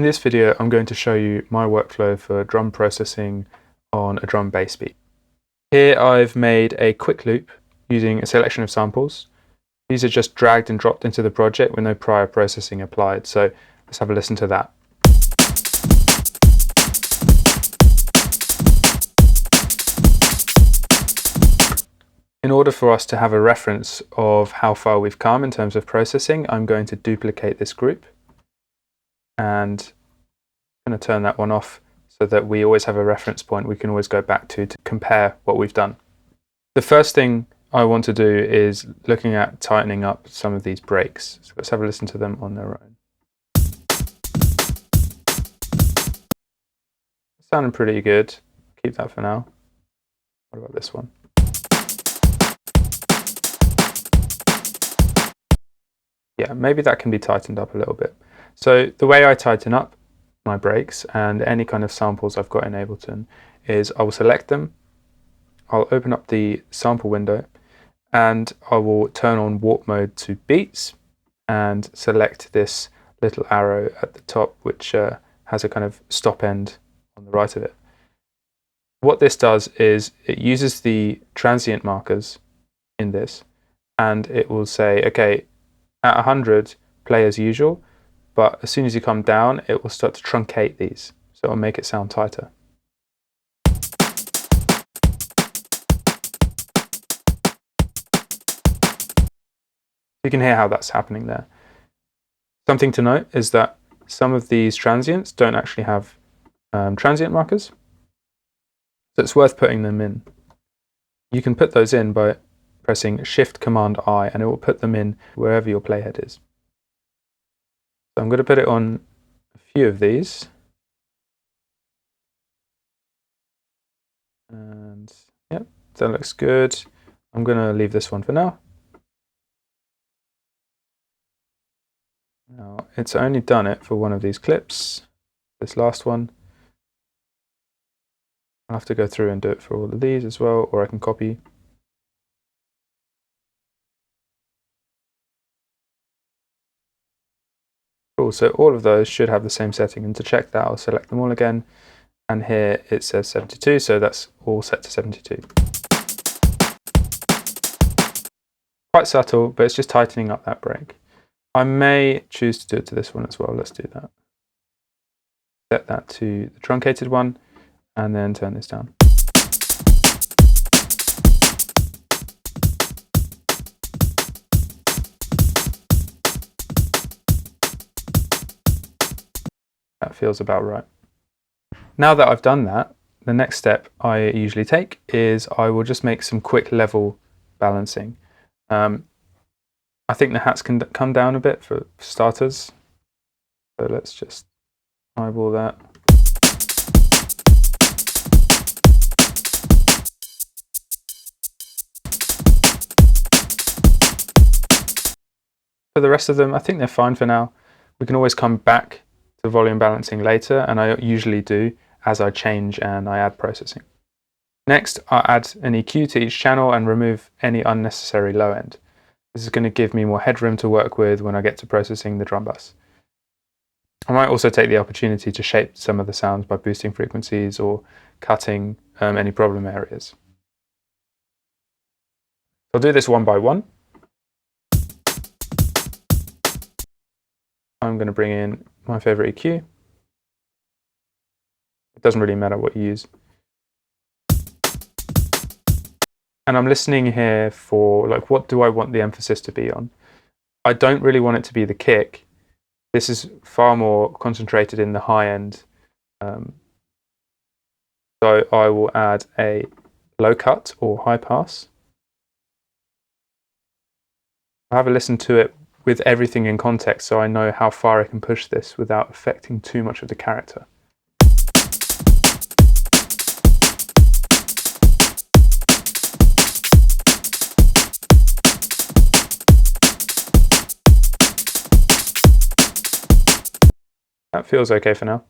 In this video, I'm going to show you my workflow for drum processing on a drum bass beat. Here I've made a quick loop using a selection of samples. These are just dragged and dropped into the project with no prior processing applied, so let's have a listen to that. In order for us to have a reference of how far we've come in terms of processing, I'm going to duplicate this group and I'm going to turn that one off so that we always have a reference point we can always go back to compare what we've done. The first thing I want to do is looking at tightening up some of these breaks. So let's have a listen to them on their own. Sounding pretty good. Keep that for now. What about this one? Yeah, maybe that can be tightened up a little bit. So the way I tighten up my breaks and any kind of samples I've got in Ableton is I will select them, I'll open up the sample window, and I will turn on warp mode to beats and select this little arrow at the top which has a kind of stop end on the right of it. What this does is it uses the transient markers in this and it will say, okay, at 100 play as usual, but as soon as you come down it will start to truncate these, so it'll make it sound tighter. You can hear how that's happening there. Something to note is that some of these transients don't actually have transient markers, so it's worth putting them in. You can put those in by pressing Shift Command I and it will put them in wherever your playhead is. So I'm going to put it on a few of these. And yep, that looks good. I'm going to leave this one for now. Now, it's only done it for one of these clips, this last one. I'll have to go through and do it for all of these as well, or I can copy. Cool, so all of those should have the same setting, and to check that I'll select them all again, and here it says 72, so that's all set to 72. Quite subtle, but it's just tightening up that break. I may choose to do it to this one as well. Let's do that. Set that to the truncated one and then turn this down. That feels about right. Now that I've done that, the next step I usually take is I will just make some quick level balancing. I think the hats can come down a bit for starters, so let's just eyeball that. For the rest of them, I think they're fine for now. We can always come back to volume balancing later, and I usually do as I change and I add processing. Next, I'll add an EQ to each channel and remove any unnecessary low end. This is going to give me more headroom to work with when I get to processing the drum bus. I might also take the opportunity to shape some of the sounds by boosting frequencies or cutting any problem areas. I'll do this one by one. I'm going to bring in my favorite EQ. It doesn't really matter what you use. And I'm listening here for, like, what do I want the emphasis to be on? I don't really want it to be the kick. This is far more concentrated in the high end. So I will add a low cut or high pass. I'll have a listen to it with everything in context so I know how far I can push this without affecting too much of the character. That feels okay for now.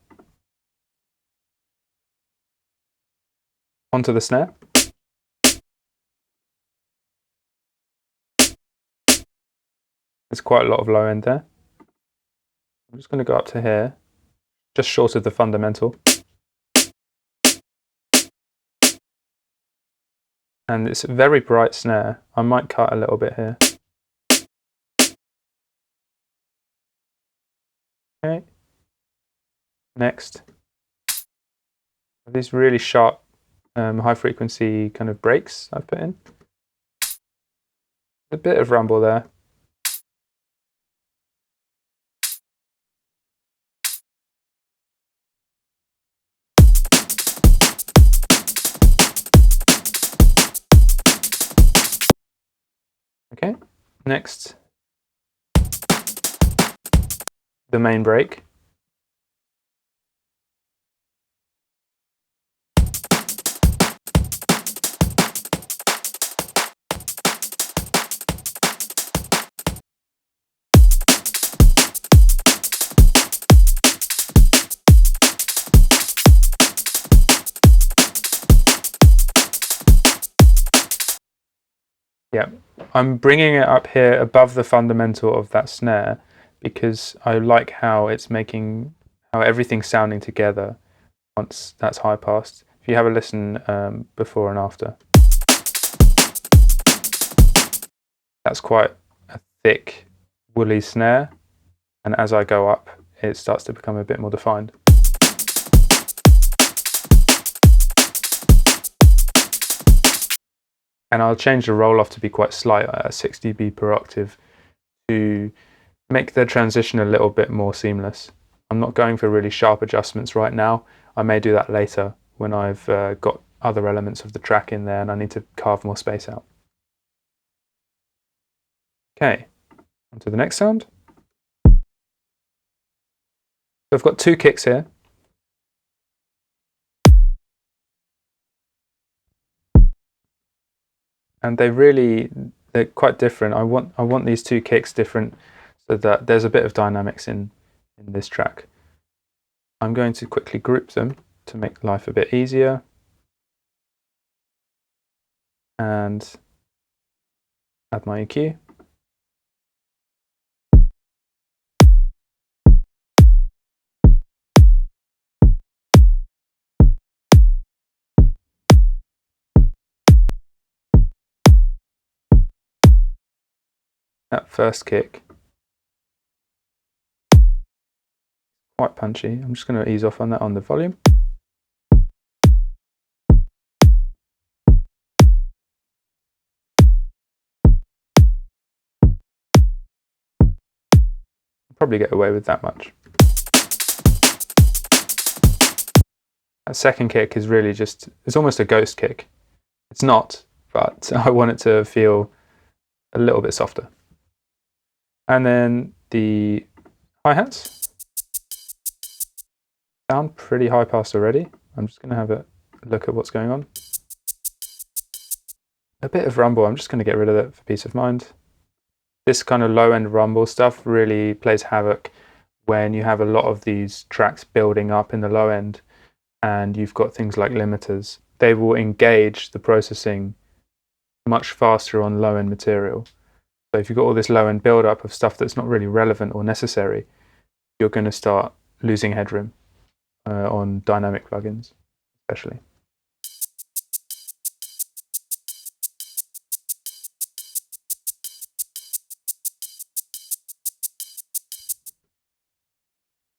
Onto the snare. There's quite a lot of low end there. I'm just going to go up to here just short of the fundamental. And it's a very bright snare. I might cut a little bit here. Okay. Next, these really sharp, high frequency kind of breaks I've put in. A bit of rumble there. Okay, next, the main break. Yeah, I'm bringing it up here above the fundamental of that snare because I like how it's making, how everything's sounding together once that's high passed. If you have a listen before and after. That's quite a thick, woolly snare, and as I go up, it starts to become a bit more defined. And I'll change the roll-off to be quite slight at 6 dB per octave to make the transition a little bit more seamless. I'm not going for really sharp adjustments right now. I may do that later when I've got other elements of the track in there and I need to carve more space out. Okay, on to the next sound. So I've got two kicks here. And they're quite different. I want these two kicks different so that there's a bit of dynamics in this track. I'm going to quickly group them to make life a bit easier. And add my EQ. That first kick, quite punchy. I'm just going to ease off on that on the volume. Probably get away with that much. That second kick is really just, it's almost a ghost kick. It's not, but I want it to feel a little bit softer. And then the hi-hats sound pretty high pass already. I'm just going to have a look at what's going on. A bit of rumble, I'm just going to get rid of that for peace of mind. This kind of low-end rumble stuff really plays havoc when you have a lot of these tracks building up in the low end and you've got things like limiters. They will engage the processing much faster on low-end material. So if you've got all this low-end build-up of stuff that's not really relevant or necessary, you're going to start losing headroom on dynamic plugins, especially.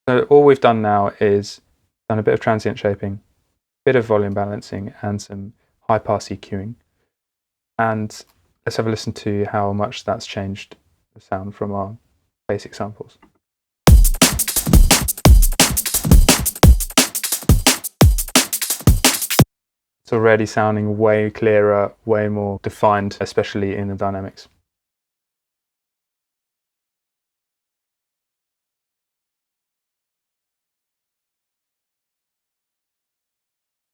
So all we've done now is done a bit of transient shaping, a bit of volume balancing, and some high-pass EQing. And let's have a listen to how much that's changed the sound from our basic samples. It's already sounding way clearer, way more defined, especially in the dynamics.